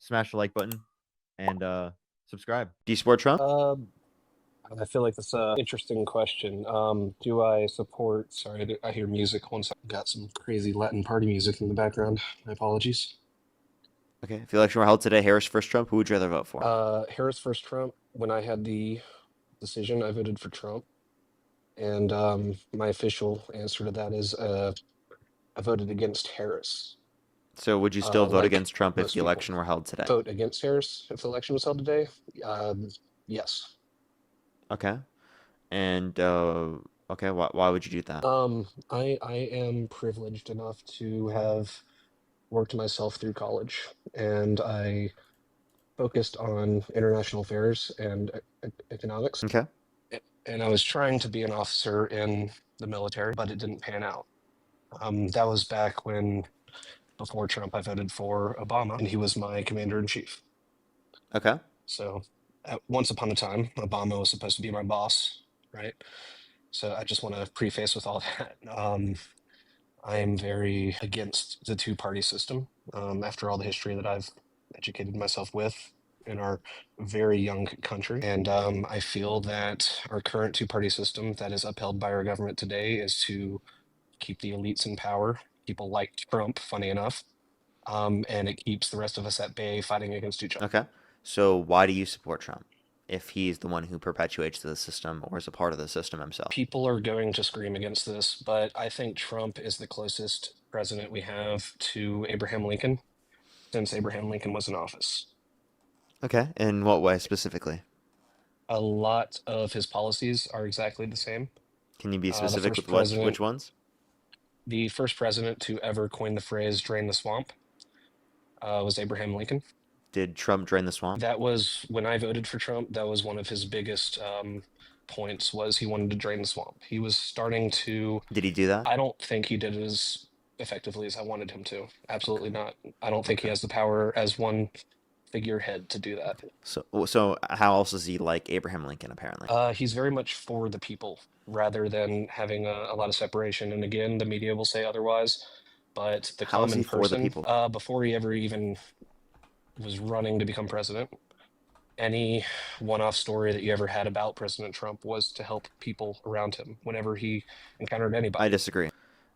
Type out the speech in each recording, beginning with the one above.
smash the like button, and subscribe. Do you support Trump? I feel like that's an interesting question. Do I support? Sorry, I hear music. Once I got some crazy Latin party music in the background. My apologies. Okay. If the election were held today, Harris versus Trump, who would you rather vote for? Harris versus Trump. When I had the decision, I voted for Trump, and my official answer to that is I voted against Harris. So would you still vote Like against Trump if most the people, election were held today? vote against Harris if the election was held today. Yes. Okay. And okay, why would you do that? I am privileged enough to have worked myself through college, and I focused on international affairs and economics. Okay. And I was trying to be an officer in the military, but it didn't pan out. That was back when, before Trump, I voted for Obama, and he was my commander in chief. Okay. So, once upon a time, Obama was supposed to be my boss, right? So, I just want to preface with all that. I am very against the two-party system. After all the history that I've educated myself with in our very young country, and I feel that our current two-party system that is upheld by our government today is to keep the elites in power, people like Trump, funny enough, and it keeps the rest of us at bay fighting against each other. Okay. So why do you support Trump if he's the one who perpetuates the system or is a part of the system himself? People are going to scream against this, but I think Trump is the closest president we have to Abraham Lincoln since Abraham Lincoln was in office. Okay. In what way specifically? A lot of his policies are exactly the same. Can you be The specific first with which president, ones? the first president to ever coin the phrase "drain the swamp" was Abraham Lincoln. Did Trump drain the swamp? That was when I voted for Trump. That was one of his biggest points was he wanted to drain the swamp. He was starting to. Did he do that? I don't think he did it as effectively as I wanted him to. Okay. Absolutely not. I don't think he Okay. has the power as one figurehead to do that. So how else is he like Abraham Lincoln apparently? He's very much for the people rather than having a lot of separation. And again, the media will say otherwise, but the How is he common for the person, people? before he ever even was running to become president, any one-off story that you ever had about President Trump was to help people around him whenever he encountered I anybody. disagree.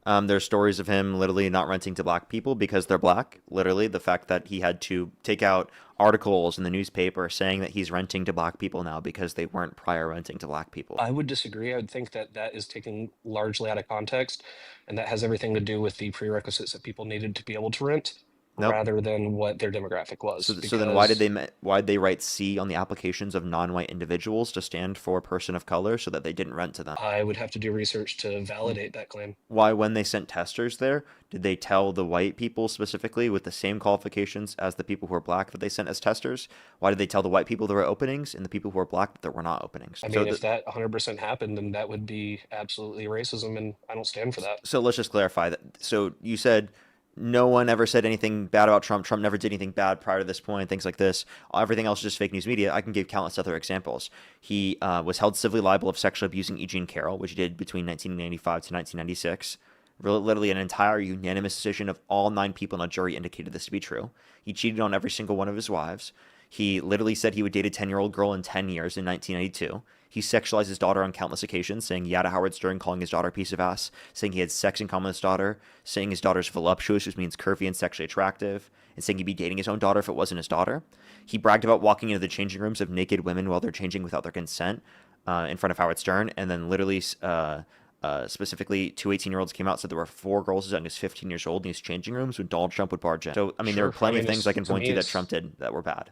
There's stories of him literally not renting to black people because they're black. Literally, the fact that he had to take out articles in the newspaper saying that he's renting to black people now because they weren't prior renting to black people. I would disagree. I would think that that is taken largely out of context, and that has everything to do with the prerequisites that people needed to be able to rent Nope. rather than what their demographic was. So then why did Because they write C on the applications of non-white individuals to stand for person of color so that they didn't rent to them? I would have to do research to validate that claim. Why, when they sent testers there, did they tell the white people specifically with the same qualifications as the people who are black that they sent as testers? Why did they tell the white people there were openings and the people who were black that there were not openings? I mean, if that 100% happened, then that would be absolutely racism, and I don't stand for that. So let's just clarify that. So you said no one ever said anything bad about Trump. Trump never did anything bad prior to this point, things like this. Everything else is just fake news media. I can give countless other examples. He was held civilly liable of sexually abusing E. Jean Carroll, which he did between 1995 to 1996. Literally, an entire unanimous decision of all 9 people in a jury indicated this to be true. He cheated on every single one of his wives. He literally said he would date a 10-year-old girl in 10 years in 1992. He sexualized his daughter on countless occasions, saying yeah to Howard Stern, calling his daughter a piece of ass, saying he had sex in common with his daughter, saying his daughter's voluptuous, which means curvy and sexually attractive, and saying he'd be dating his own daughter if it wasn't his daughter. He bragged about walking into the changing rooms of naked women while they're changing without their consent in front of Howard Stern, and then literally specifically, 2 18-year-olds came out and said there were 4 girls as young as 15 years old in these changing rooms when Donald Trump would barge in. So, I mean, there are Sure. I plenty of mean, things I it's can to point me, to that Trump it's did that were bad.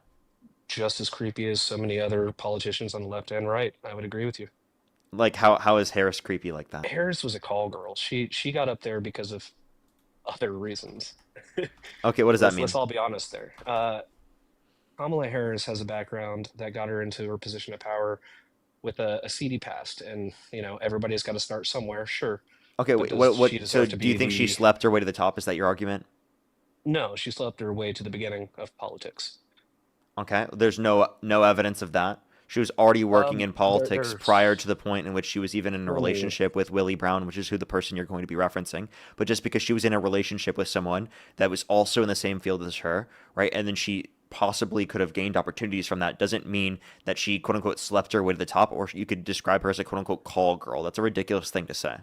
just as creepy as so many other politicians on the left and right. I would agree with you. Like, how is Harris creepy like that? Harris was a call girl. She got up there because of other reasons. Okay, what does that Let's mean? all be honest there. Kamala Harris has a background that got her into her position of power with a seedy past, and everybody's got to start somewhere, sure. Okay, But wait, does she so deserve to do you be think she the? slept her way to the top? Is that your argument? No, she slept her way to the beginning of politics. Okay, there's no evidence of that. She was already working in politics prior There's to the point in which she was even in a so many. relationship with Willie Brown, which is who the person you're going to be referencing. But just because she was in a relationship with someone that was also in the same field as her, right? And then she possibly could have gained opportunities from that doesn't mean that she quote unquote slept her way to the top, or you could describe her as a quote unquote call girl. That's a ridiculous thing to say.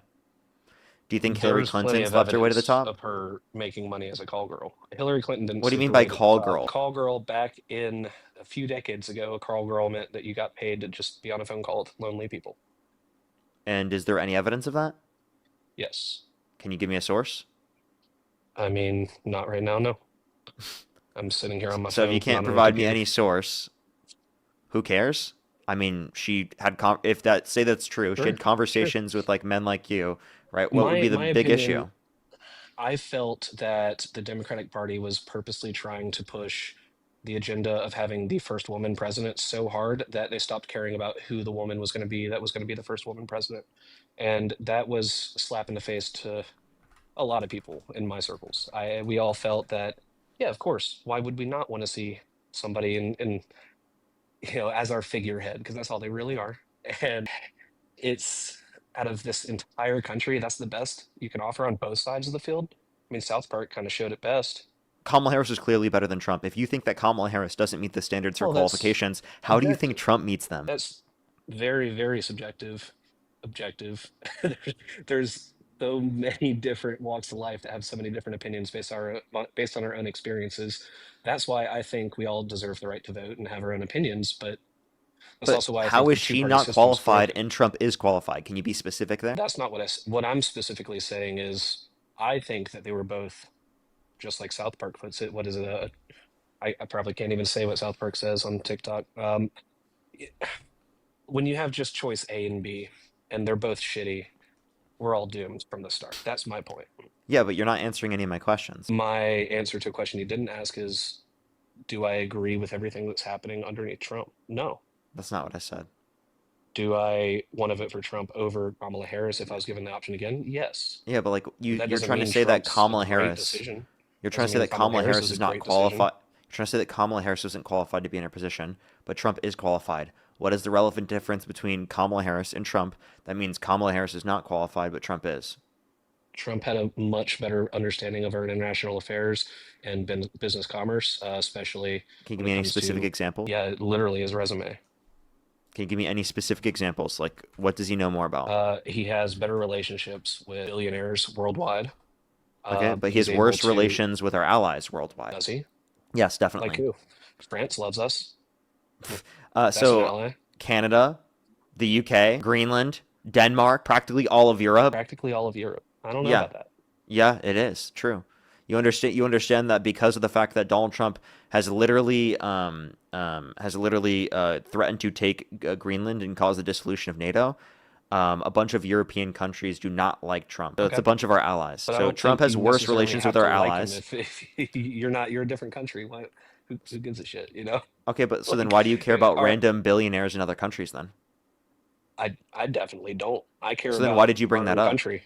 Do you think Hillary There's plenty Clinton of slept her way to the evidence top? of her making money as a call girl. Hillary Clinton didn't What do you sleep mean her by way to the call top. girl? Call girl back in a few decades ago, a call girl meant that you got paid to just be on a phone call with lonely people. And is there any evidence of that? Yes. Can you give me a source? I mean, not right now, no. I'm sitting here on my So if you phone, can't not on a provide me computer. any source, who cares? I mean, she had if that say that's true, she Sure, had sure. conversations with like men like you, right? What would My be the my big opinion, issue? I felt that the Democratic Party was purposely trying to push the agenda of having the first woman president so hard that they stopped caring about who the woman was going to be that was going to be the first woman president. And that was a slap in the face to a lot of people in my circles. We all felt that, yeah, of course, why would we not want to see somebody in as our figurehead, because that's all they really are. And it's out of this entire country, that's the best you can offer on both sides of the field. I mean, South Park kind of showed it best. Kamala Harris is clearly better than Trump. If you think that Kamala Harris doesn't meet the standards or Well, that's qualifications, how do you think subjective. Trump meets them? That's very, very subjective. Objective. There's so many different walks of life that have so many different opinions based on our own experiences. That's why I think we all deserve the right to vote and have our own opinions. But that's But also why I how think is the she two-party not system's qualified broken. and Trump is qualified? Can you be specific there? That's not what I'm specifically saying is I think that they were both, just like South Park puts it. What is it? I probably can't even say what South Park says on TikTok. When you have just choice A and B, and they're both shitty, we're all doomed from the start. That's my point. Yeah, but you're not answering any of my questions. My answer to a question you didn't ask is, do I agree with everything that's happening underneath Trump? No. That's not what I said. Do I want to vote for Trump over Kamala Harris if I was given the option again? Yes. Yeah, but like But that you're doesn't trying to mean say that Trump's a Kamala great Harris decision. You're trying to Doesn't say mean that Kamala Kamala Harris Harris is a is not great decision. qualified. You're trying to say that Kamala Harris isn't qualified to be in her position, but Trump is qualified. What is the relevant difference between Kamala Harris and Trump? That means Kamala Harris is not qualified, but Trump is. Trump had a much better understanding of our international affairs and business commerce, especially Can you give when it me any comes specific to, examples? yeah, literally his resume. Can you give me any specific examples? Like, what does he know more about? He has better relationships with billionaires worldwide. Okay, but he He's has able worse to, relations with our allies worldwide. does he? Yes, Like definitely. who? France loves us. That's an So ally. Canada, the UK, Greenland, Denmark, practically all of Europe. Practically all of Europe. I don't know Yeah, about that. yeah, it is true. You understand that because of the fact that Donald Trump has literally threatened to take Greenland and cause the dissolution of NATO. A bunch of European countries do not like Trump. So it's a Okay. bunch of our allies. But I So don't Trump think has you worse necessarily relations with have our to like him allies. if you're a different country. Why? Who gives a shit? You know? Okay, but so then Like, why do you care about all right. random billionaires in other countries then? I definitely don't. I care So then why about did you bring our that own up? country.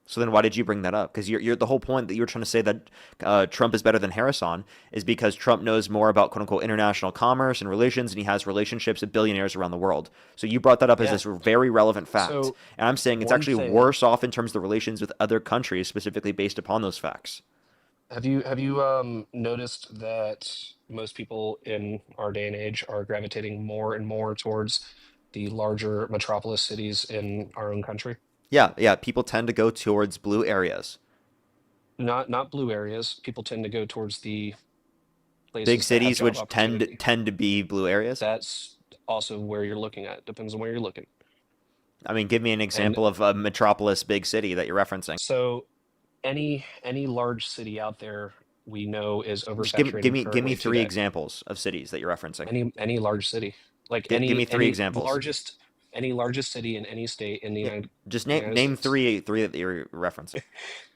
So then why did you bring that up? Because you're the whole point that you were trying to say that Trump is better than Harris on is because Trump knows more about quote unquote international commerce and relations, and he has relationships with billionaires around the world. So you brought that up as Yeah. this very relevant fact, So and I'm saying it's one actually thing, worse off in terms of the relations with other countries, specifically based upon those facts. have you noticed that most people in our day and age are gravitating more and more towards the larger metropolis cities in our own country? Yeah, yeah. People tend to go towards blue areas. Not blue areas. People tend to go towards the Big places that have cities, job which opportunity. tend to be blue areas. That's also where you're looking at. Depends on where you're looking. I mean, give me an And example of a metropolis big city that you're referencing. so any large city out there we know is Just oversaturated give me currently three today. examples of cities that you're referencing. Any large city, like Give me three examples. any largest city in any state in the Yeah, just United name States. three that you're referencing.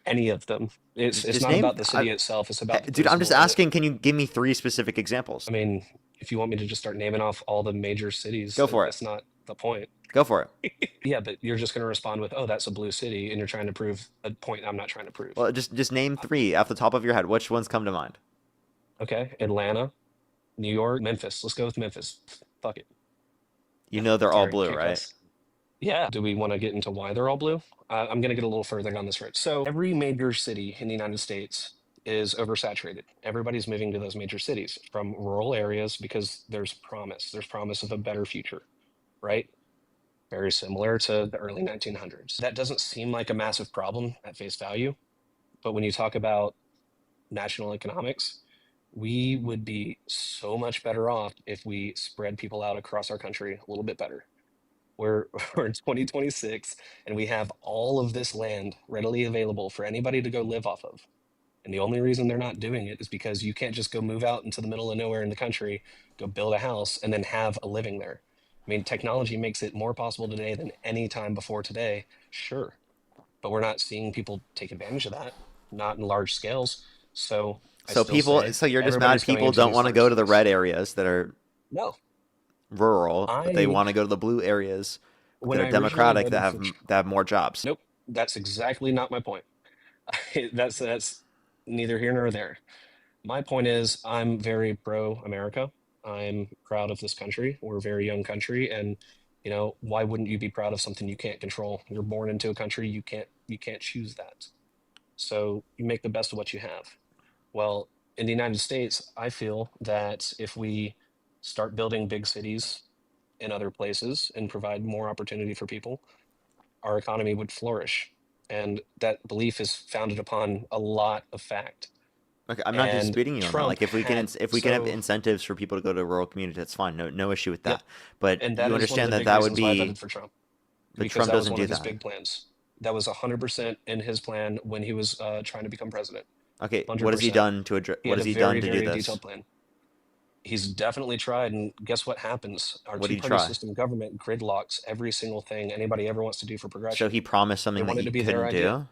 Any of them. It's Just not name, about the city itself. It's about the dude. I'm place just below it. asking. Can you give me three specific I examples? mean, if you want me to just start naming off all the major cities, Go for it. that's not the point. Go for it. Yeah, but you're just going to respond with, "Oh, that's a blue city," and you're trying to prove a point I'm not trying to prove. Well, just name three off the top of your head. Which ones come to mind? Okay, Atlanta, New York, Memphis. Let's go with Memphis. Fuck it. You know they're all Sorry, blue, can't right? cuss. Yeah. Do we want to get into why they're all blue? I'm going to get a little further down this road. So every major city in the United States is oversaturated. Everybody's moving to those major cities from rural areas because there's promise. There's promise of a better future, right? Very similar to the early 1900s. That doesn't seem like a massive problem at face value, but when you talk about national economics, we would be so much better off if we spread people out across our country a little bit better. We're, we're in 2026 and we have all of this land readily available for anybody to go live off of. And the only reason they're not doing it is because you can't just go move out into the middle of nowhere in the country, go build a house, and then have a living there. I mean, technology makes it more possible today than any time before today, sure. But we're not seeing people take advantage of that, not in large scales. So I So still people, say so you're just mad everybody's coming people into don't these want to large go to the cities. red areas that are No, rural, but they I, want to go to the blue areas when that are I originally democratic voted for, that have more jobs. nope, that's exactly not my point. That's neither here nor there. My point is, I'm very pro America. I'm proud of this country. We're a very young country, and why wouldn't you be proud of something you can't control? You're born into a country, you can't choose that. So you make the best of what you have. Well, in the United States, I feel that if we start building big cities in other places and provide more opportunity for people, our economy would flourish. And that belief is founded upon a lot of fact. Okay, I'm not And disputing you on that. Trump Like had if we can have so, incentives for people to go to rural communities, that's fine. No issue with yep. that. But And that you is one of understand the that big that would reasons why I voted be, for Trump, but because Trump that was doesn't one of do his that. big plans. That was 100% in his plan when he was trying to become president. Okay, what has he 100%. done to address? He What had has a he done very, to do very this? detailed plan. He's definitely tried, and guess what happens? Our What did he two-party try? system government gridlocks every single thing anybody ever wants to do for So progression. he promised They something that want it he to be their couldn't idea, do.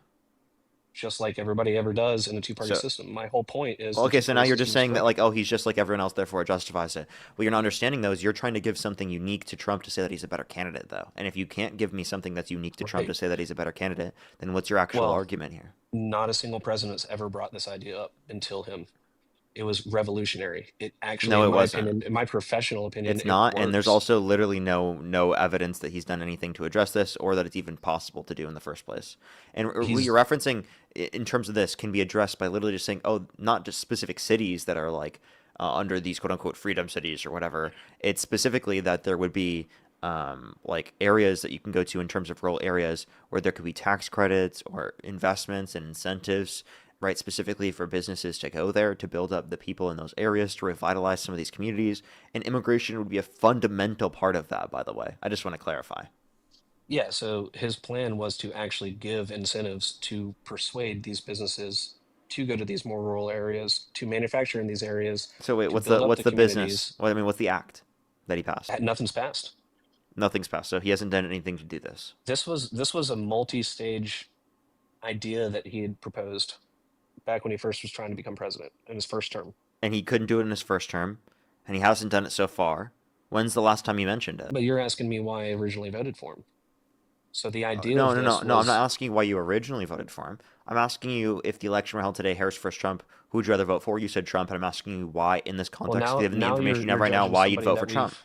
just like everybody ever does in a two-party So system. My whole point is well, the okay, so now two-party you're just system is saying that broken. like, oh, he's just like everyone else, therefore it justifies it. What you're not understanding though is you're trying to give something unique to Trump to say that he's a better candidate though. And if you can't give me something that's unique to Trump to Right. say that he's a better candidate, then what's your actual Well, argument here? not a single president's ever brought this idea up until him. It was revolutionary. It actually, No, in it my wasn't. opinion, in my professional opinion, It's it not, and there's works. also literally no evidence that he's done anything to address this or that it's even possible to do in the first place. And what you're He's referencing in terms of this can be addressed by literally just saying, oh, not just specific cities that are like under these quote unquote freedom cities or whatever. It's specifically that there would be like areas that you can go to in terms of rural areas where there could be tax credits or investments and incentives, right? Specifically for businesses to go there to build up the people in those areas to revitalize some of these communities. And immigration would be a fundamental part of that, by the way. I just want to clarify. Yeah, so his plan was to actually give incentives to persuade these businesses to go to these more rural areas, to manufacture in these areas, So wait, to build up what's the the business? communities. What I mean, what's the act that he passed? Nothing's passed. Nothing's passed. So he hasn't done anything to do this. This was a multi-stage idea that he had proposed back when he first was trying to become president in his first term. And he couldn't do it in his first term, and he hasn't done it so far. When's the last time he mentioned it? But you're asking me why I originally voted for him. So the idea No, of no, no, this no. I'm not was, asking you why you originally voted for him. I'm asking you if the election were held today, Harris versus Trump, who would you rather vote for? You said Trump, and I'm asking you why, in this well, context, now given the now information you're you have you're right now, judging why you'd somebody vote for that Trump.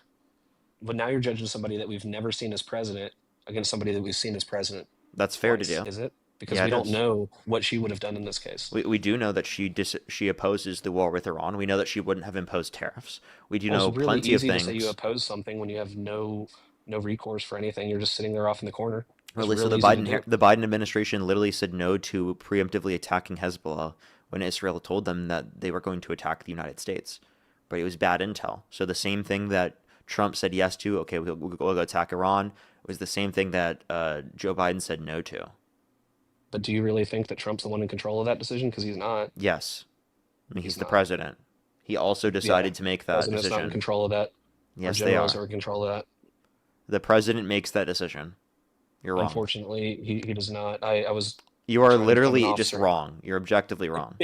but now you're judging somebody that we've never seen as president against somebody that we've seen as president That's fair to twice, do. is it? Because Yeah, we it don't is. know what she would have done in this case. We do know that she opposes the war with Iran. We know that she wouldn't have imposed tariffs. We do Well, it's know really plenty of easy to say you things. oppose something when you have no recourse for anything. You're just sitting there off in the corner. It's Really, so real easy to do. The Biden administration literally said no to preemptively attacking Hezbollah when Israel told them that they were going to attack the United States, but it was bad intel. So the same thing that Trump said yes to, okay, we'll go attack Iran, was the same thing that Joe Biden said no to. But do you really think that Trump's the one in control of that decision? Because he's not. Yes, I mean he's He's the not. president. He also Yeah. decided to make that President's not in decision. control of that. Our Yes, they generals are. are in control of that. The president makes that decision. You're wrong. Unfortunately, he does not. I was You are trying to become an literally just officer. wrong. You're objectively wrong.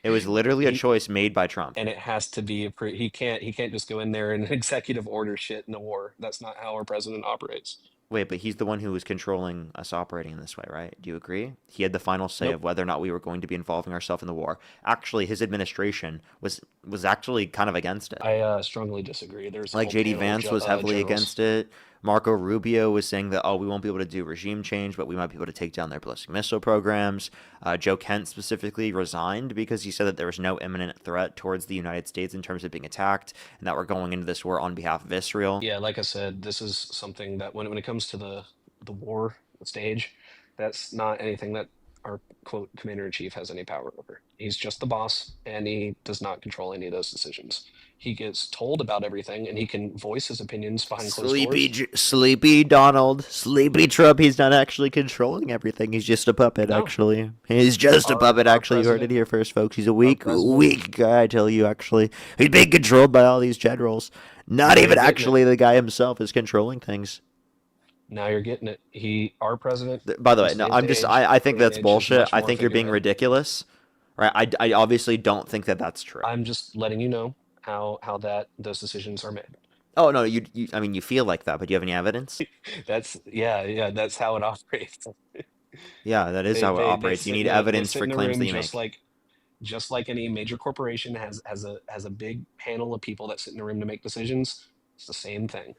It was literally a He choice made by Trump. and it has to be he can't just go in there and executive order shit in a war. That's not how our president operates. Wait, but he's the one who was controlling us operating in this way, right? Do you agree? He had the final say Nope. of whether or not we were going to be involving ourselves in the war. Actually, his administration was actually kind of against it. I strongly disagree. There's a Like whole JD panel of Vance was heavily generals. against it. Marco Rubio was saying that, oh, we won't be able to do regime change, but we might be able to take down their ballistic missile programs. Joe Kent specifically resigned because he said that there was no imminent threat towards the United States in terms of being attacked, and that we're going into this war on behalf of Israel. Yeah, like I said, this is something that when it comes to the war stage, that's not anything that our quote commander in chief has any power over. He's just the boss, and he does not control any of those decisions. He gets told about everything, and he can voice his opinions behind closed doors. Sleepy Donald, sleepy Trump. He's not actually controlling everything. He's just a puppet. No, He's just a puppet. our You heard it president, here first, folks. He's a our weak, president, weak guy. I tell you, actually, he's being controlled by all these generals. Not now you're even getting it. actually the guy himself is controlling things. Now you're getting it. Our president By the in way, no, today's I think that's age is bullshit. much I more think you're being figurehead. ridiculous, right? I obviously don't think that that's true. I'm just letting you know how that those decisions are made. Oh no, I mean, you feel like that, but do you have any evidence? That's yeah, that's how it operates. Yeah, that is They how it they they operates. You sit need in a they evidence sit for in a claims that room you make. just like any major corporation has a big panel of people that sit in a room to make decisions. It's the same thing.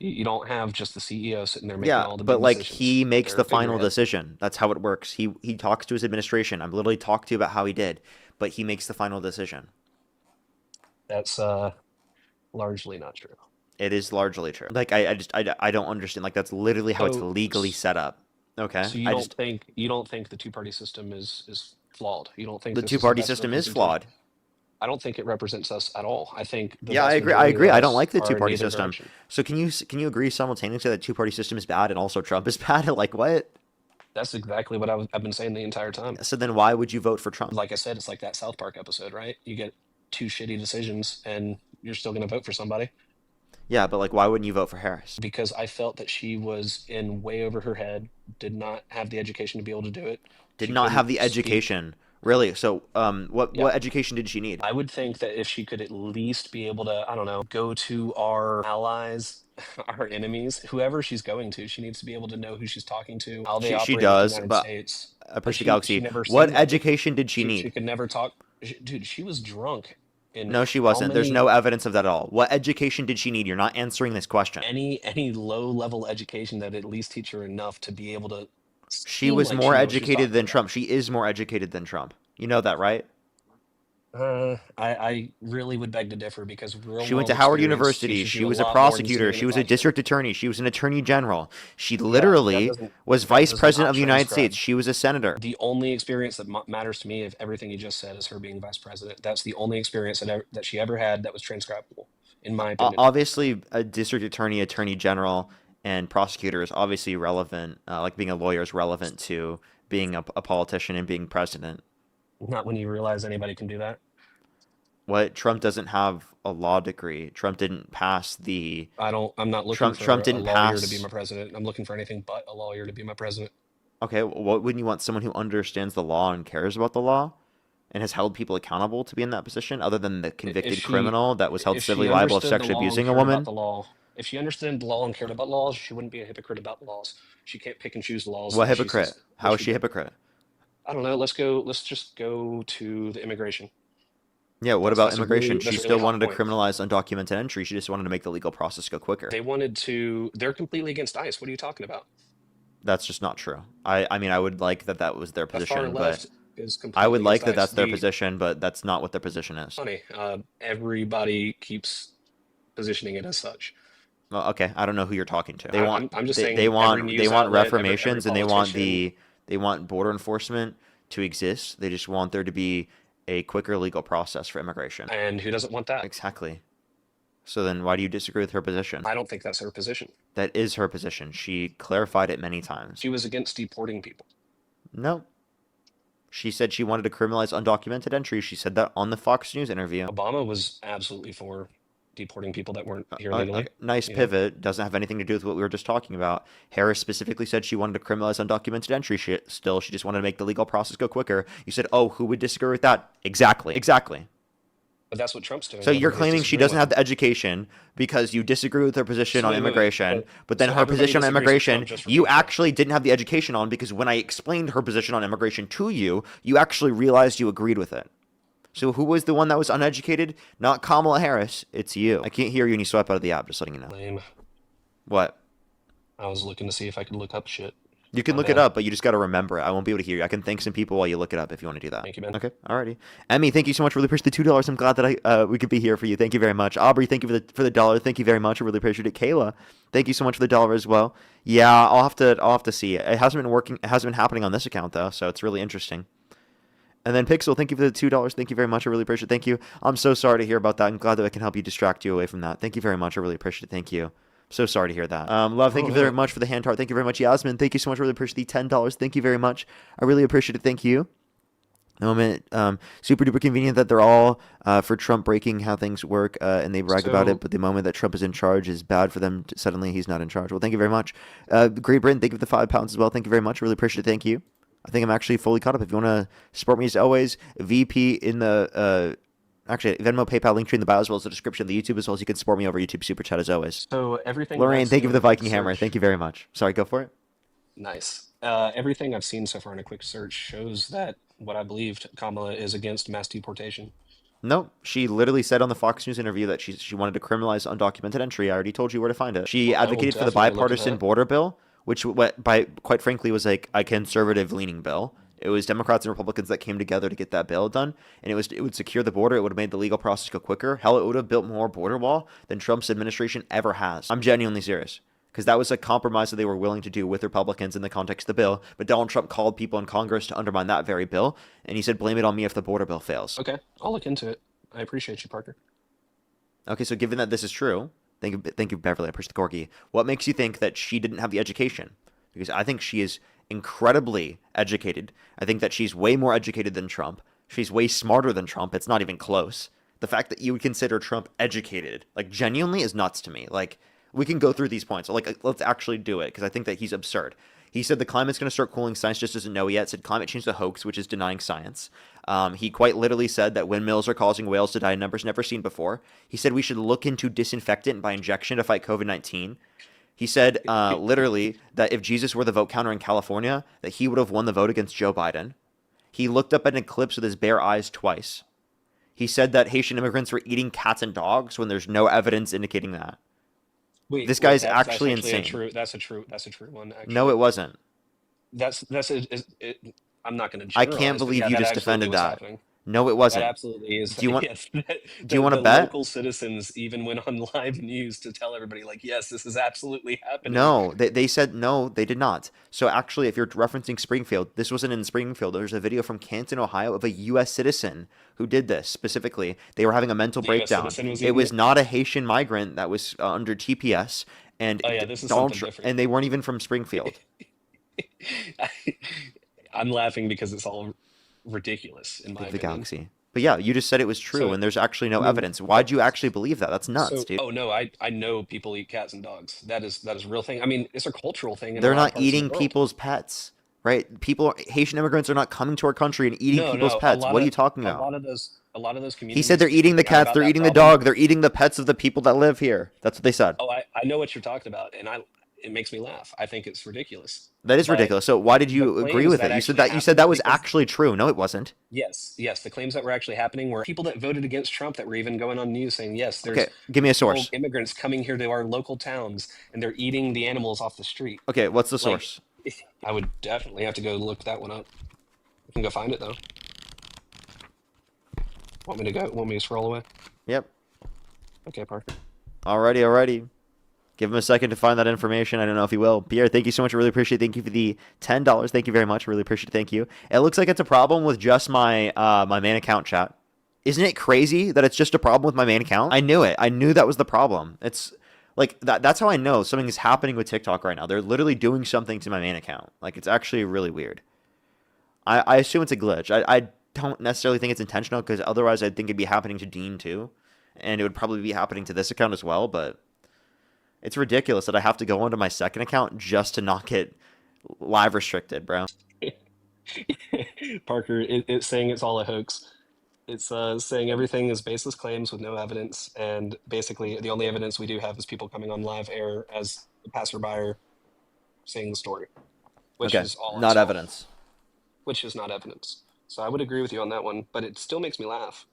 You don't have just the CEO sitting there making Yeah, all the but big like decisions. he makes They're a the final figurehead. decision. That's how it works. He talks to his administration. I'm literally talking to you about how he did, but he makes the final decision. That's largely not true. It is largely true. Like I don't understand. Like that's literally how it's So legally s- set up. Okay, so you don't think the two party system is flawed. You don't think the this two is the party best system is representation. flawed. I don't think it represents us at all. I think the Yeah, I vast agree. I majority of agree. I don't us like the two are in party neither system. direction. So can you agree simultaneously that two party system is bad and also Trump is bad? Like what? That's exactly what I've been saying the entire time. So then why would you vote for Trump? Like I said, it's like that South Park episode, right? You get two shitty decisions and you're still going to vote for somebody Yeah, but like why wouldn't you vote for Harris? because I felt that she was in way over her head, did not have the education to be able to do it. Did She not have couldn't the speak. education. Really? So Yeah. what education did she need? I would think that if she could at least be able to, I don't know, go to our allies, our enemies, whoever she's going to, she needs to be able to know who she's talking to, how they She operate with the does, United but States. But Percy she Galaxy, never what seen that. education did she She need? could never talk. Dude, she was drunk in No, she how wasn't. There's many no evidence of that at all. What education did she need? You're not answering this question. any low level education that at least teach her enough to be able to She seem was like more she knows what she's educated talking than about. Trump. She is more educated than Trump. You know that, right? I really would beg to differ because real She went to world Howard experience University. teaches She you a was a lot more than sitting prosecutor. in She a was a classroom. district attorney. She was an attorney general. She Yeah, literally was that vice does president not of the United States. transcribe. She was a senator. The only experience that matters to me of everything you just said is her being vice president. That's the only experience that she ever had that was transcribable, in my opinion. Obviously, a district attorney, attorney general, and prosecutor is obviously relevant. Like being a lawyer is relevant to being a politician and being president. Not when you realize anybody can do that. What Trump doesn't have a law degree. Trump didn't pass the I'm not looking Trump for a didn't lawyer to be pass. my president. I'm looking for anything but a lawyer to be my president. Okay, what wouldn't you want someone who understands the law and cares about the law and has held people accountable to be in that position other than the If convicted she criminal that was held if civilly she liable of understood the sexually law and abusing a cared about woman? the law, if she understood the law and cared about laws, she wouldn't be a hypocrite about the laws. She can't pick and choose the laws What that she hypocrite? says that How is she she a did. hypocrite? I don't know. Let's just go to the immigration. Yeah, what about immigration? She That's a really still hot wanted to point. criminalize undocumented entry. She just wanted to make the legal process go quicker. They're completely against ICE. What are you talking about? That's just not true. I mean, I would like that was their The far position, but left is I completely would like against that ICE. that's their The position, but that's not what their position is. funny, everybody keeps positioning it as such. Well, okay, I don't know who you're talking to. They want I'm just they saying every want they news want outlet, every reformations and politician, they want border enforcement to exist. They just want there to be a quicker legal process for immigration. and who doesn't want that? Exactly. So then why do you disagree with her position? I don't think that's her position. That is her position. She clarified it many times. She was against deporting people. No. She said she wanted to criminalize undocumented entry. She said that on the Fox News interview. Obama was absolutely for deporting people that weren't here legally. Nice You know, pivot. Doesn't have anything to do with what we were just talking about. Harris specifically said she wanted to criminalize undocumented entry. She just wanted to make the legal process go quicker. You said, oh, who would disagree with that? Exactly. Exactly. but that's what Trump's doing. So you're Everybody's claiming she disagreeing doesn't with have him. the education because you disagree with her position So on wait, immigration, but then so her everybody position on disagrees with immigration, Trump just for you being Trump. actually didn't have the education on because when I explained her position on immigration to you, you actually realized you agreed with it. So who was the one that was uneducated? Not Kamala Harris. It's you. I can't hear you when you swipe out of the app, just letting you know. Lame. What? I was looking to see if I could look up shit. You can My look it bad. up, but you just got to remember it. I won't be able to hear you. I can thank some people while you look it up if you want to do that. Thank you, man. Okay, alrighty. Emmy, thank you so much. Really appreciate the $2. I'm glad that we could be here for you. Thank you very much. Aubrey, thank you for the dollar. Thank you very much. I really appreciate it. Kayla, thank you so much for the dollar as well. Yeah, I'll have to see. It hasn't been working. It hasn't been happening on this account though, so it's really interesting. And then Pixel, thank you for the $2. Thank you very much. I really appreciate it. Thank you. I'm so sorry to hear about that. I'm glad that I can help you distract you away from that. Thank you very much. I really appreciate it. Thank you. So sorry to hear that. Love, thank Oh you very no. much for the hand heart. Thank you very much, Yasmin. Thank you so much. I really appreciate the $10. Thank you very much. I really appreciate it. Thank you. The moment, super duper convenient that they're all for Trump breaking how things work, and they brag about it. So But the moment that Trump is in charge is bad for them. Suddenly, he's not in charge. Well, thank you very much. Great Britain, thank you for the £5 as well. Thank you very much. Really appreciate it. Thank you. I think I'm actually fully caught up. If you want to support me as always, VP in the actually Venmo, PayPal, link tree in the bio as well as the description of the YouTube as well as you can support me over YouTube Super Chat as always. so everything that I've Lorraine, thank seen you for on the a quick Viking Hammer. Thank search, you very much. Sorry, go for it. nice. Everything I've seen so far in a quick search shows that what I believed Kamala is against mass deportation. No, she literally said on the Fox News interview that she wanted to criminalize undocumented entry. I already told you where to find it. She Well, I will advocated for the definitely look at bipartisan that. border bill, which by quite frankly was like a conservative leaning bill. It was Democrats and Republicans that came together to get that bill done, and it would secure the border. It would have made the legal process go quicker. Hell, it would have built more border wall than Trump's administration ever has. I'm genuinely serious because that was a compromise that they were willing to do with Republicans in the context of the bill. But Donald Trump called people in Congress to undermine that very bill, and he said, "Blame it on me if the border bill fails." Okay, I'll look into it. I appreciate you, Parker. Okay, so given that this is true, thank you, Beverly. I appreciate the corgi. What makes you think that she didn't have the education? Because I think she is incredibly educated. I think that she's way more educated than Trump. She's way smarter than Trump. It's not even close. The fact that you would consider Trump educated, like genuinely, is nuts to me. Like we can go through these points. Like let's actually do it because I think that he's absurd. He said the climate's going to start cooling. Science just doesn't know yet. Said climate change is a hoax, which is denying science. He quite literally said that windmills are causing whales to die in numbers never seen before. He said we should look into disinfectant by injection to fight COVID-19. He said literally that if Jesus were the vote counter in California, that he would have won the vote against Joe Biden. He looked up at an eclipse with his bare eyes twice. He said that Haitian immigrants were eating cats and dogs when there's no evidence indicating that. Wait, This wait, guy's that's actually actually a insane. true. That's a true one No, actually. it wasn't. That's I'm not going to I can't generalize, but believe yeah, you that just absolutely defended was that. happening. No, it That wasn't. absolutely is. Do you want? Yes, Do you want to the bet? local citizens even went on live news to tell everybody, like, yes, this is absolutely happening. No, they said no, they did not. So actually, if you're referencing Springfield, this wasn't in Springfield. There's a video from Canton, Ohio, of a U.S. citizen who did this specifically. They were having a mental The U.S. breakdown. citizen was It eating was it. not a Haitian migrant that was under TPS, and Oh yeah, this is Donald something Trump, different. and they weren't even from Springfield. I'm laughing because it's all ridiculous, in my Pick the opinion. galaxy. But yeah, you just said it was true, So, and there's actually I no mean, evidence. Why'd you actually believe that? That's nuts, dude. oh no, I know people eat cats and dogs. That is a real thing. I mean, it's a cultural thing in a They're lot of not parts of the eating world. people's pets, right? People, Haitian immigrants are not coming to our country and eating No, people's no, pets. What are you talking a about? lot of those He said communities they're eating the forgot cats, about they're that eating the problem. dog, they're eating the pets of the people that live here. That's what they said. Oh, I know what you're talking about, and it makes me laugh. I think it's ridiculous. That is But ridiculous. So why did the you agree claims with that it? actually You said happened that was because actually true. No, it wasn't. yes, the claims that were actually happening were people that voted against Trump that were even going on news saying, yes, Okay, there's give me a people, source. immigrants coming here to our local towns and they're eating the animals off the street. Okay, what's the Like, source? I would definitely have to go look that one up. I can go find it though. Want me to go? Want me to scroll away? Yep. Okay, Parker. Alrighty. Give him a second to find that information. I don't know if he will. Pierre, thank you so much. I really appreciate it. Thank you for the $10. Thank you very much. I really appreciate it. Thank you. It looks like it's a problem with just my my main account chat. Isn't it crazy that it's just a problem with my main account? I knew it. I knew that was the problem. It's like that's how I know something is happening with TikTok right now. They're literally doing something to my main account. Like it's actually really weird. I assume it's a glitch. I don't necessarily think it's intentional because otherwise I'd think it'd be happening to Dean too. And it would probably be happening to this account as well, but it's ridiculous that I have to go onto my second account just to not get live restricted, bro. Parker, it's saying it's all a hoax. It's saying everything is baseless claims with no evidence, and basically the only evidence we do have is people coming on live air as a passerby saying the story, which Okay, is all not itself, evidence. which is not evidence. So I would agree with you on that one, but it still makes me laugh.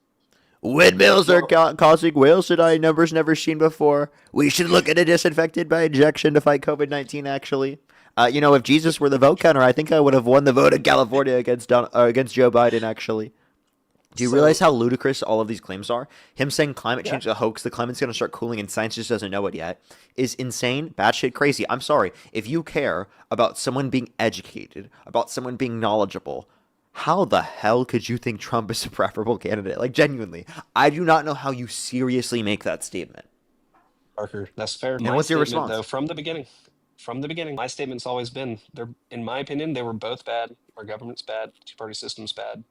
Windmills are Well, causing whales to die numbers never seen before. We should look at a disinfected by injection to fight COVID-19. Actually, if Jesus were the vote counter, I think I would have won the vote in California against Joe Biden. Actually, do you realize so how ludicrous all of these claims are? Him saying climate yeah, change is a hoax, the climate's going to start cooling, and science just doesn't know it yet, is insane, batshit crazy. I'm sorry. If you care about someone being educated, about someone being knowledgeable, how the hell could you think Trump is a preferable candidate? Like, genuinely, I do not know how you seriously make that statement. Parker, that's fair. And My what's your statement, though, response? from the beginning, my statement's always been they're, in my opinion, they were both bad. Our government's bad. Two-party system's bad.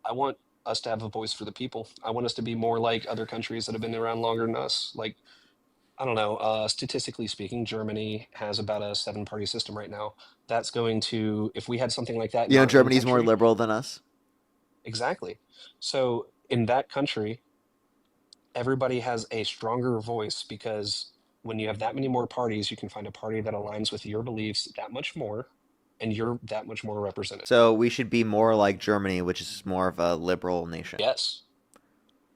I want us to have a voice for the people. I want us to be more like other countries that have been around longer than us. Like, I don't know, statistically speaking, Germany has about a seven-party system right now. That's going to, if we had something like that in our own Germany's more country, liberal than us. exactly. So in that country, everybody has a stronger voice because when you have that many more parties, you can find a party that aligns with your beliefs that much more, and you're that much more represented. So we should be more like Germany, which is more of a liberal nation. Yes,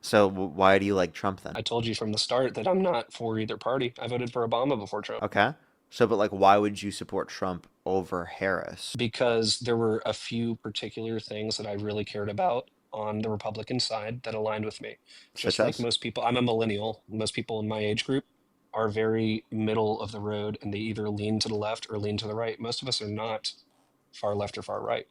So why do you like Trump then? I told you from the start that I'm not for either party. I voted for Obama before Trump Okay. So, but like, why would you support Trump over Harris? because there were a few particular things that I really cared about on the Republican side that aligned with me. Such Just like as? most people, I'm a millennial. Most people in my age group are very middle of the road and they either lean to the left or lean to the right. Most of us are not far left or far right.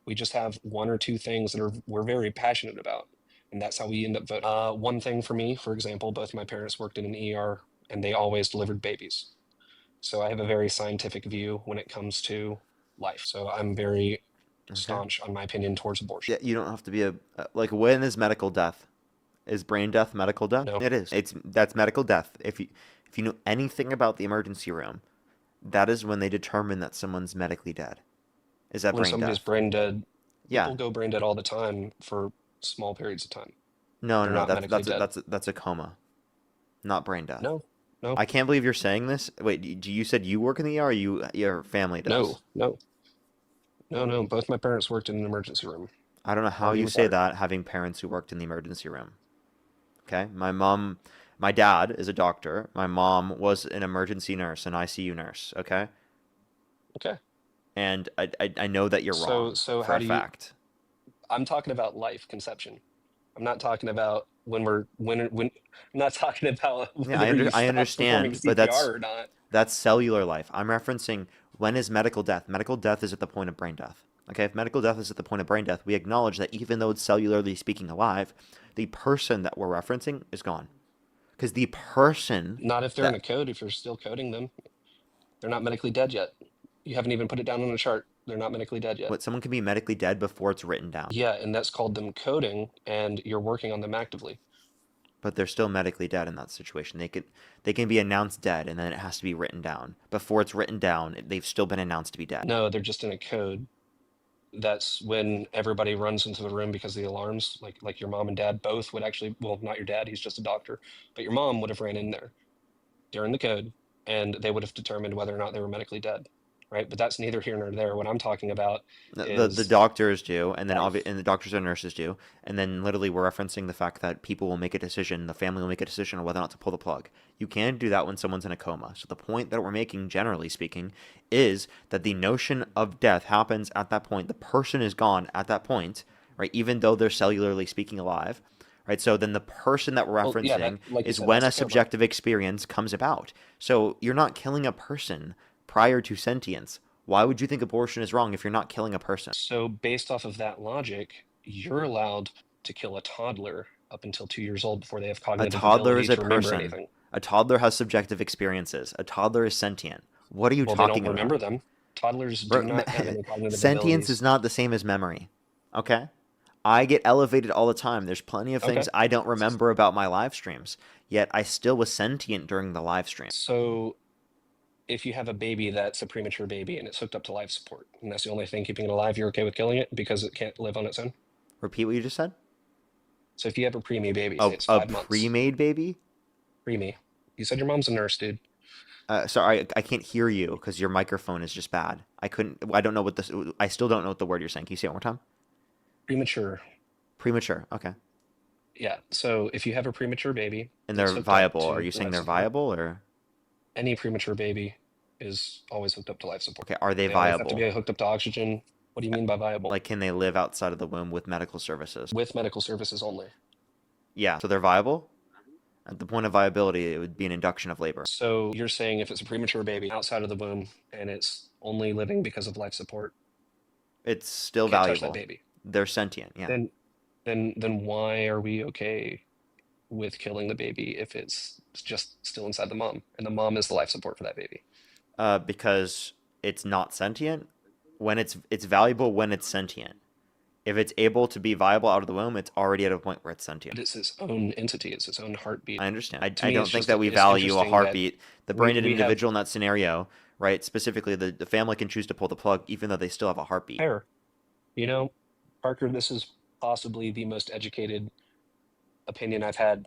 We just have one or two things that we're very passionate about, and that's how we end up voting. One thing for me, for example, both my parents worked in an ER, and they always delivered babies. So I have a very scientific view when it comes to life. So I'm very Okay. staunch on my opinion towards abortion. Yeah, you don't have to be like, when is medical death? Is brain death medical death? No, It is. That's medical death. If you know anything about the emergency room, that is when they determine that someone's medically dead. Is that when brain somebody's death? brain dead, Yeah. people go brain dead all the time for small periods of time. No, no, They're no. not That's medically that's a, dead. that's a, that's a coma, not brain death. No, no, I can't believe you're saying this. Wait, you said you work in the ER, or your family no, does? no, no. Both my parents worked in an emergency room. I don't know how Already you say retired. that having parents who worked in the emergency room. Okay? My dad is a doctor. My mom was an emergency nurse, an ICU nurse, okay? Okay. And I know that you're So wrong for how a do you? fact. I'm talking about life conception. I'm not talking about when. I'm not talking about Yeah, whether you I stop performing understand, but CPR or not. that's cellular life. I'm referencing when is medical death? Medical death is at the point of brain death. Okay, if medical death is at the point of brain death, we acknowledge that even though it's cellularly speaking alive, the person that we're referencing is gone. Because the person Not if they're in a that code. If you're still coding them, they're not medically dead yet. You haven't even put it down on a chart. They're not medically dead yet. what someone can be medically dead before it's written down, Yeah, and that's called them coding, and you're working on them actively. but they're still medically dead in that situation. They can be announced dead, and then it has to be written down. Before it's written down, they've still been announced to be dead. No, they're just in a code. That's when everybody runs into the room because of the alarms. Like your mom and dad both would actually, well, not your dad, he's just a doctor, but your mom would have ran in there during the code, and they would have determined whether or not they were medically dead, right? But that's neither here nor there. What I'm talking about The is doctors do, and then life. and the doctors and nurses do, and then literally we're referencing the fact that people will make a decision, the family will make a decision on whether or not to pull the plug. You can do that when someone's in a coma. So the point that we're making, generally speaking, is that the notion of death happens at that point. The person is gone at that point, right? Even though they're cellularly speaking alive, right? So then the person that we're Well, yeah, that referencing like you is said, when that's a a coma. subjective experience comes about. So you're not killing a person prior to sentience. Why would you think abortion is wrong if you're not killing a person? So based off of that logic, you're allowed to kill a toddler up until 2 years old before they have A cognitive toddler ability is a to remember person. anything. A toddler has subjective experiences. A toddler is sentient. What are you Well, they don't talking remember about? them. Toddlers do Bro, not have any cognitive sentience abilities. is not the same as memory. Okay? I get elevated all the time. There's plenty of things Okay. I don't remember about my live streams. Yet I still was sentient during the live stream. So if you have a baby that's a premature baby and it's hooked up to life support, and that's the only thing keeping it alive, you're okay with killing it because it can't live on its own? Repeat what you just said? So if you have a preemie baby, say it's A 5 months, pre-made baby? preemie. You said your mom's a nurse, dude. Sorry, I can't hear you because your microphone is just bad. I don't know what this. I still don't know what the word you're saying. Can you say it one more time? Premature. Premature. Okay. Yeah. So if you have a premature baby And that's they're hooked up viable. Are to you saying life they're support, viable or any premature baby is always hooked up to life support. okay? Are they They always have to viable? be hooked up to oxygen. What do you mean by viable? Like, can they live outside of the womb with medical services? With medical services only. Yeah. So they're viable. At the point of viability, it would be an induction of labor. So you're saying if it's a premature baby outside of the womb and it's only living because of life support, It's still can't touch that valuable. baby. They're sentient. Yeah. Then then why are we okay with killing the baby if it's just still inside the mom and the mom is the life support for that baby? Because it's not sentient. When it's valuable when it's sentient. If it's able to be viable out of the womb, it's already at a point where it's But sentient. it's its own entity, it's its own heartbeat. I understand. To I me, don't it's think just that we it's value a interesting that heartbeat. The we brained we have individual in that scenario, right? Specifically, the family can choose to pull the plug even though they still have a heartbeat. hair. You know, Parker, this is possibly the most educated opinion I've had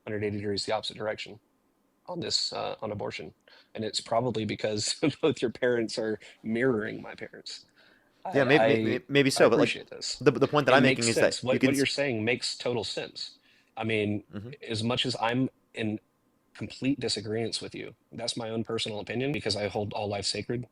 180 degrees the opposite direction on this on abortion, and it's probably because both your parents are mirroring my parents. Yeah, I maybe, I maybe I so, but like appreciate this. the point that It I'm makes making is that sense. you can. What you're saying makes total sense. I mean, Mhm. as much as I'm in complete disagreement with you, that's my own personal opinion because I hold all life sacred.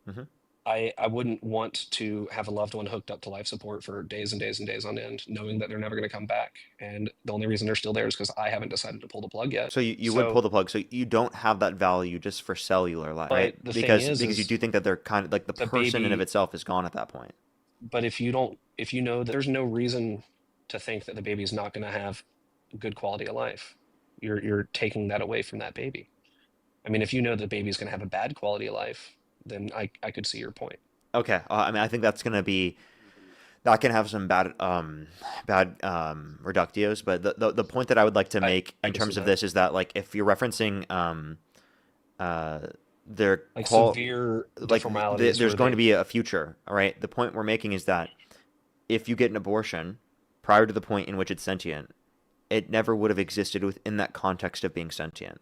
Mhm. I wouldn't want to have a loved one hooked up to life support for days and days and days on end, knowing that they're never going to come back. And the only reason they're still there is because I haven't decided to pull the plug yet. So you would pull So, the plug. So you don't have that value just for cellular life, but right? the thing Because you is do think that they're kind of like the the person in of baby, itself is gone at that point. but if you don't, if you know that there's no reason to think that the baby's not going to have good quality of life, you're taking that away from that baby. I mean, if you know the baby's going to have a bad quality of life, then I could see your point. Okay, I mean, I think that's gonna be that can have some bad reductios, but the point that I would like to I make I in could see terms of that. this is that like if you're referencing uh their Like qual severe deformalities there's where going to they be a future, all right? The point we're making is that if you get an abortion prior to the point in which it's sentient, it never would have existed within that context of being sentient.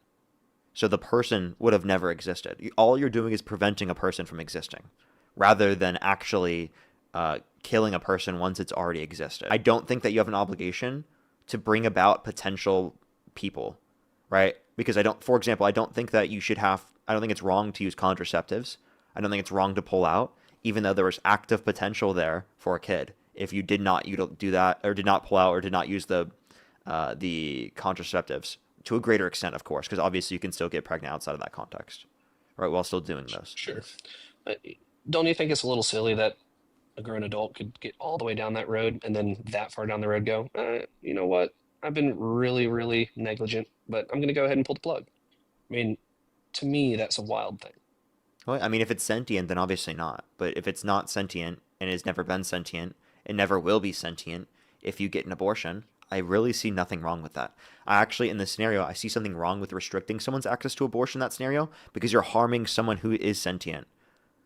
So the person would have never existed. All you're doing is preventing a person from existing, rather than actually killing a person once it's already existed. I don't think that you have an obligation to bring about potential people, right? Because I don't, for example, I don't think that you should have. I don't think it's wrong to use contraceptives. I don't think it's wrong to pull out, even though there was active potential there for a kid. If you did not you do that or did not pull out or did not use the contraceptives to a greater extent, of course, because obviously you can still get pregnant outside of that context, right? While still doing those sure. things. But don't you think it's a little silly that a grown adult could get all the way down that road and then that far down the road go, you know what? I've been really, really negligent, but I'm going to go ahead and pull the plug. I mean, to me, that's a wild thing. Well, I mean, if it's sentient, then obviously not. But if it's not sentient and has never been sentient, it never will be sentient. If you get an abortion, I really see nothing wrong with that. I actually, in this scenario, I see something wrong with restricting someone's access to abortion in that scenario because you're harming someone who is sentient,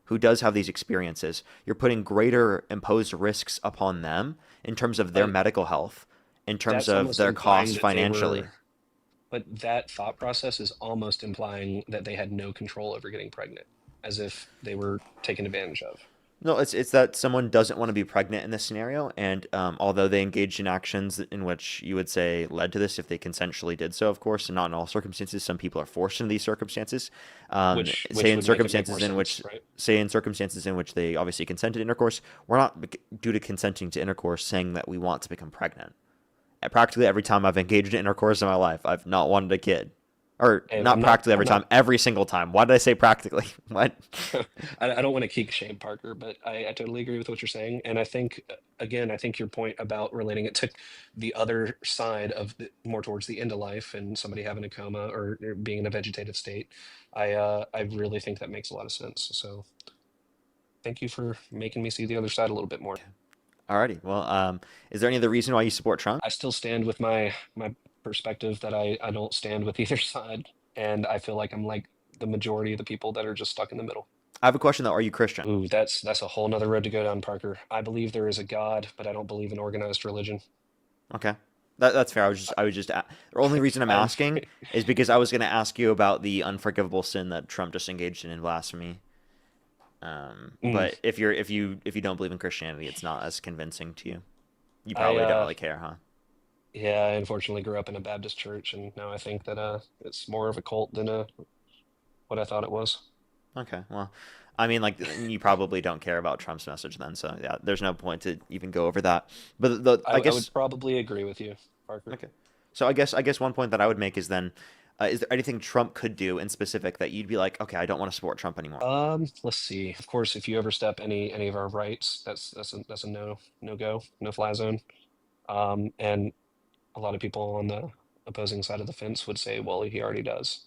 who does have these experiences. You're putting greater imposed risks upon them in terms of their But medical health, in terms that's of almost their implying costs that they financially. were, but that thought process is almost implying that they had no control over getting pregnant, as if they were taken advantage of. No, it's that someone doesn't want to be pregnant in this scenario, and although they engaged in actions in which you would say led to this, if they consensually did so, of course, and not in all circumstances, some people are forced into these circumstances. Say Which in would make it make more circumstances in sense, which, right? say in circumstances in which they obviously consented to intercourse, we're not due to consenting to intercourse saying that we want to become pregnant. And practically every time I've engaged in intercourse in my life, I've not wanted a kid. Or And not practically I'm every not time, every single time. Why did I say practically? What? I don't want to kink shame Parker, but I totally agree with what you're saying. And I think, again, I think your point about relating it to the other side of more towards the end of life and somebody having a coma or being in a vegetative state, I really think that makes a lot of sense. So thank you for making me see the other side a little bit more. Alrighty. Well, is there any other reason why you support Trump? I still stand with my perspective that I don't stand with either side, and I feel like I'm like the majority of the people that are just stuck in the middle. I have a question though. Are you Christian? Ooh, that's a whole nother road to go down, Parker. I believe there is a God, but I don't believe in organized religion. Okay. That's fair. The only reason I'm I'm asking is because I was going to ask you about the unforgivable sin that Trump just engaged in blasphemy. mm, But if you don't believe in Christianity, it's not as convincing to you. You I probably don't really care, huh? Yeah, I unfortunately grew up in a Baptist church, and now I think that it's more of a cult than what I thought it was. Okay, well, I mean, like you probably don't care about Trump's message then, so yeah, there's no point to even go over that. But I I would guess probably agree with you, Parker. okay, so I guess one point that I would make is then, is there anything Trump could do in specific that you'd be like, okay, I don't want to support Trump anymore? Let's see. Of course, if you overstep any of our rights, that's a no go, no fly zone. And a lot of people on the opposing side of the fence would say, well, he already does.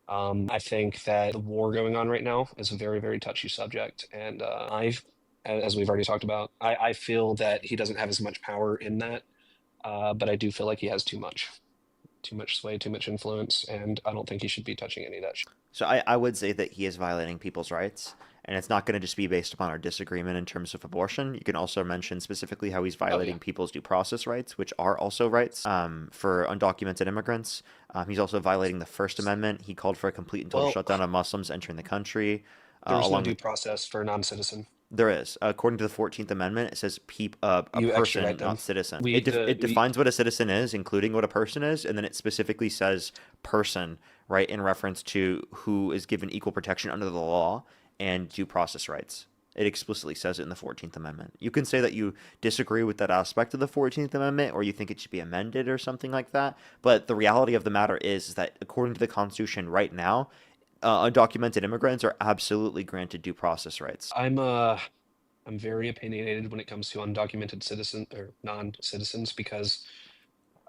I think that the war going on right now is a very, very touchy subject, and as we've already talked about, I feel that he doesn't have as much power in that, but I do feel like he has too much sway, too much influence, and I don't think he should be touching any of that. So I would say that he is violating people's rights, and it's not going to just be based upon our disagreement in terms of abortion. You can also mention specifically how he's Oh yeah, violating people's due process rights, which are also rights for undocumented immigrants. He's also violating the First Amendment. He called for a complete and total well, shutdown of Muslims entering the country, there's no along due with process for a non-citizen. there is. According to the 14th Amendment, it says a You person, extradite not them. citizen. We It we defines what a citizen is, including what a person is, and then it specifically says person, right, in reference to who is given equal protection under the law and due process rights. It explicitly says it in the 14th Amendment. You can say that you disagree with that aspect of the 14th Amendment or you think it should be amended or something like that, but the reality of the matter is that according to the Constitution right now, undocumented immigrants are absolutely granted due process rights. I'm very opinionated when it comes to undocumented citizen or non-citizens because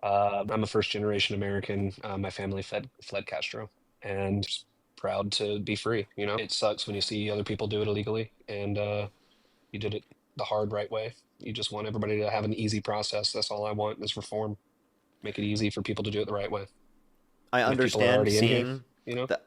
I'm a first generation American. My family fled Castro and just proud to be free. You know, it sucks when you see other people do it illegally, and you did it the hard right way. You just want everybody to have an easy process. That's all I want is reform. Make it easy for people to do it the right way. I And if people are understand already in here, seeing you know, that.